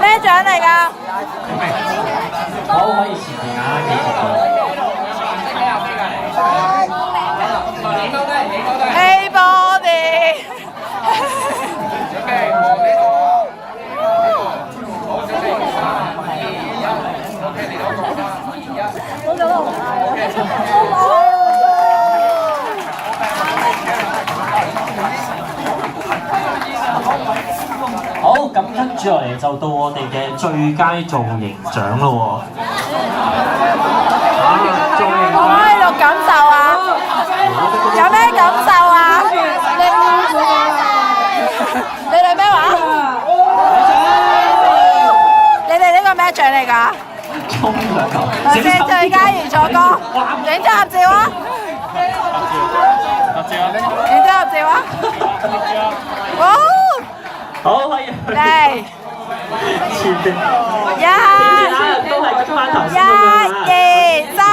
咩獎嚟㗎？好，可以前面啊，幾時到？Hey Bobby，好，咁跟住落嚟就到我哋嘅最佳造型獎咯喎。造型我喺度感受啊，有咩感受啊？你哋咩話？你哋呢個咩獎嚟㗎？沖涼球，我先最佳原創歌，影張合照啊！影張合照啊！哇！好，可以嚟，前邊，一、都係跟翻頭先咁樣啊。2、3。